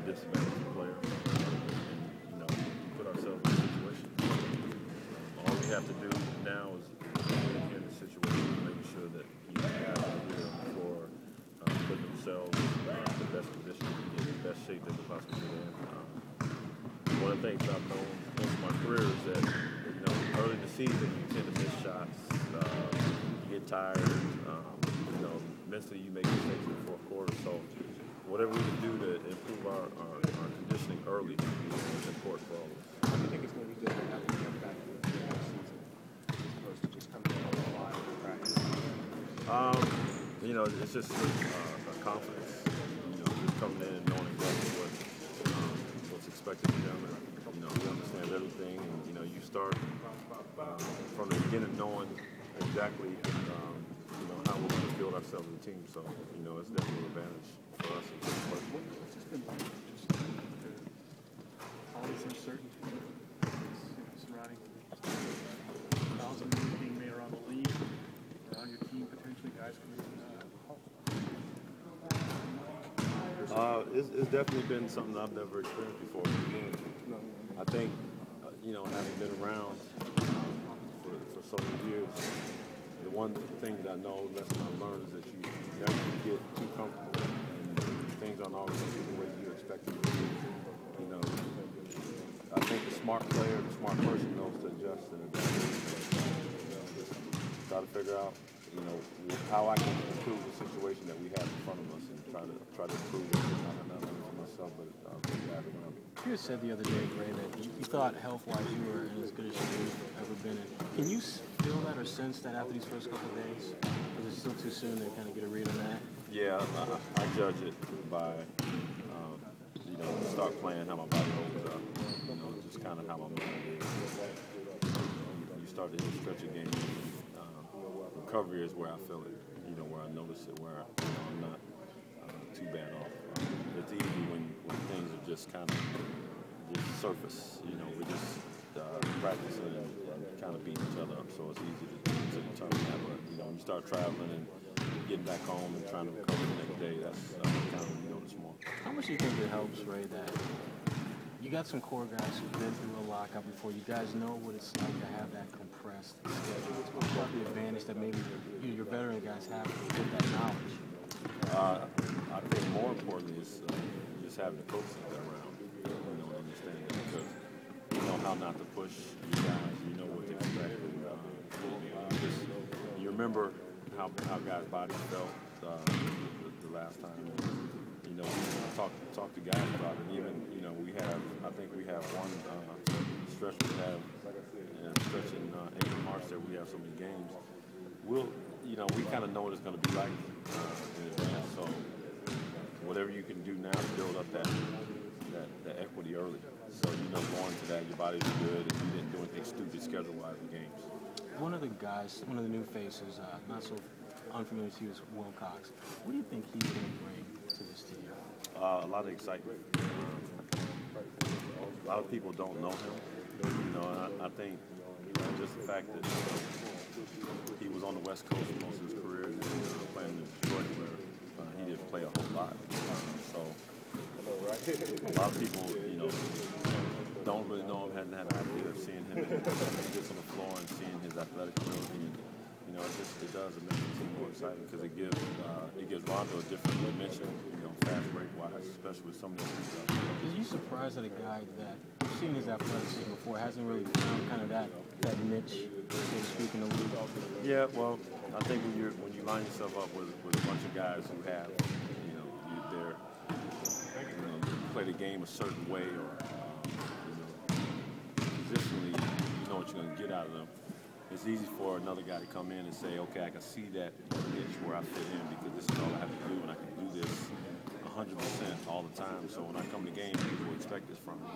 disadvantaged player, and put ourselves in a situation. All we have to do now is get in the situation, making sure that guys are here on the floor, putting themselves in the best position to get in the best shape they can possibly get in. One of the things I've known most of my career is that early in the season you tend to miss shots, you get tired, mentally you make mistakes in the fourth quarter. So whatever we can do to improve our conditioning early is important for all of us. How do you think it's going to be different after you get back to the season as opposed to just coming in on the line with practice? It's just a confidence. Just coming in and knowing exactly what's expected of them. And, we understand everything, and you start from the beginning knowing exactly how we're going to build ourselves as a team. So it's definitely an advantage for us. What's just been like all this uncertainty surrounding thousands of moves being made around the league, around your team, potentially guys coming in. It's definitely been something I've never experienced before. I think, having been around for so many years, the one thing that I know, lesson I've learned, is that you never get too comfortable, and things aren't always going to be the way you expect them to be. I think the smart player, the smart person knows to adjust and adapt. Just try to figure out, how I can improve the situation that we have in front of us, and try to improve it, not only for myself, but for the guys around me. You said the other day, Gray, that you thought health-wise you were in as good a shape as you've ever been in. Can you feel that or sense that after these first couple of days? Or is it still too soon to kind of get a read on that? Yeah, I judge it by, start playing, how my body holds up, just kind of how my mind is. You start to stretch a game. Recovery is where I feel it, where I notice it, where I'm not too bad off. It's easy when things are just kind of just surface. We're just practicing and kind of beating each other up, so it's easy to determine that. But when you start traveling and getting back home and trying to recover the next day, that's kind of when you notice more. How much do you think it helps, Ray, that you got some core guys who've been through a lockout before? You guys know what it's like to have that compressed schedule. It's about the advantage that maybe your veteran guys have with that knowledge. I think more importantly is just having the coaches that are around, understanding that, because you know how not to push you guys, you know what to expect. You remember how guys' bodies felt the last time. Talk to guys about it. Even I think we have one stretch we have, stretch in April, March that we have so many games. We kind of know what it's going to be like in advance. So whatever you can do now to build up that equity early. So going to that, your body's good, and you didn't do anything stupid schedule-wise in games. One of the guys, one of the new faces, not so unfamiliar to you, is Wilcox. What do you think he's going to bring to this team? A lot of excitement. A lot of people don't know him. I think just the fact that he was on the West Coast most of his career, and playing in Detroit, where he didn't play a whole lot. So a lot of people, don't really know him, hadn't had an idea of seeing him just on the floor and seeing his athletic ability. And, it does make the team more exciting, because it gives Rondo a different dimension, fast break-wise, especially with some of these stuff. Are you surprised that a guy that you've seen his athleticism before hasn't really found kind of that niche, so to speak, in the league? Yeah, well, I think when you line yourself up with a bunch of guys who have, they're play the game a certain way, or positionally, you know what you're going to get out of them. It's easy for another guy to come in and say, okay, I can see that niche where I fit in, because this is all I have to do, and I can do this 100% all the time. So when I come to games, people expect this from me.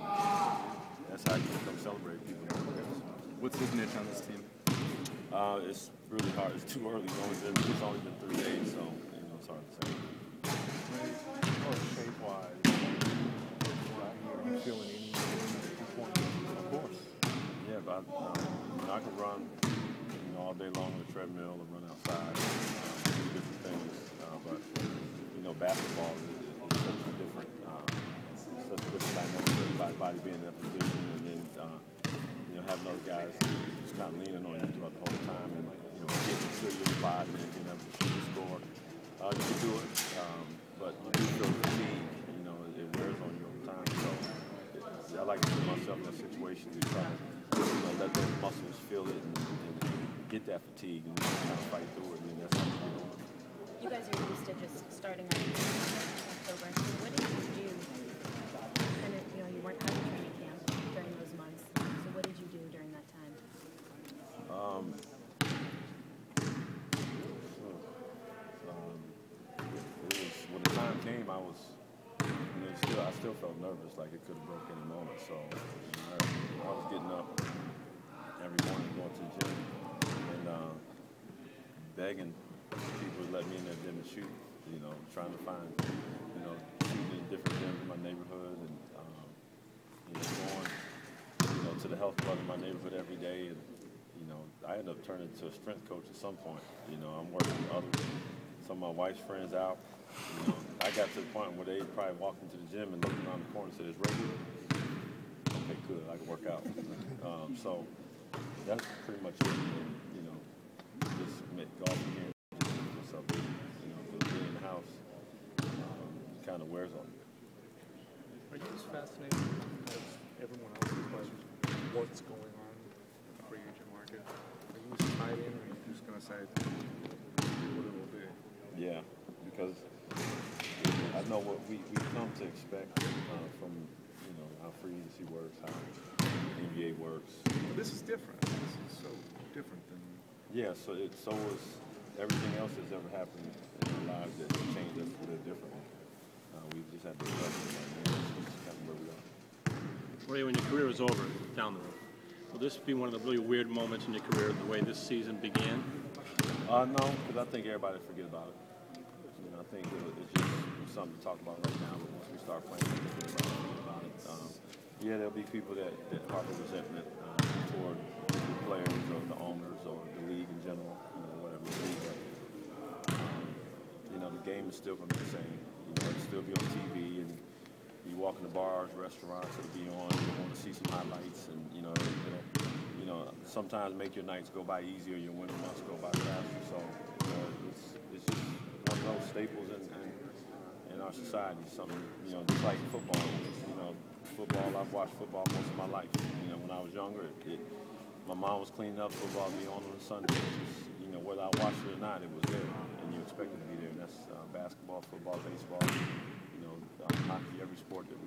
That's how you can come celebrate people. What's his niche on this team? It's really hard. It's too early. It's only been 3 days, so it's hard to say. Shape-wise, are you feeling any performance? Of course. Yeah, but I can run all day long on the treadmill and run outside, do different things. But basketball is such a different somebody being in that position, and then having those guys just kind of leaning on you throughout the whole time, and getting to your spot and then being able to shoot and score. You can do it, but you do feel fatigue. It wears on you over time. So I like to put myself in that situation to try to let those muscles feel it and get that fatigue and kind of fight through it. And that's how you get over. You guys are used to just starting on October. So what did you do? And you weren't having training camp during those months. So what did you do during that time? When the time came, I was, I still felt nervous, like it could have broke any moment. So I was getting up every morning, going to the gym, and begging people to let me in their gym and shoot. Trying to find, shooting in different gyms in my neighborhood, and going, to the health club in my neighborhood every day, and I ended up turning to a strength coach at some point. I'm working with some of my wife's friends out. I got to the point where they probably walked into the gym and looked around the corner and said, "Is Ray here?" Okay, good. I can work out. So that's pretty much it. And, just golfing here, just up there. Being in the house kind of wears on you. Are you as fascinated as everyone else is by what's going on in the free agent market? Are you as tied in, or are you just going to say, what it will be? Yeah, because I know what we come to expect from how free agency works, how NBA works. But this is different. This is so different than. Yeah, so is everything else that's ever happened in our lives that changed us a little differently. We just had to adjust to that. That's kind of where we are. Ray, when your career is over down the road, will this be one of the really weird moments in your career, the way this season began? No, because I think everybody forget about it. I think it's just something to talk about right now, but once we start playing, everybody forget about it. Yeah, there'll be people that harbor resentment toward the players or the owners or the league in general, whatever it is. But, the game is still going to be the same. It'll still be on TV, and you walk in the bars, restaurants, it'll be on. You want to see some highlights, and it'll sometimes make your nights go by easier, your winter months go by faster. So it's just one of those staples in our society. Something just like football. Football. I've watched football most of my life. When I was younger, my mom was cleaning up, football would be on Sunday. Whether I watched it or not, it was there, and you expect it to be there. And that's basketball, football, baseball, hockey, every sport that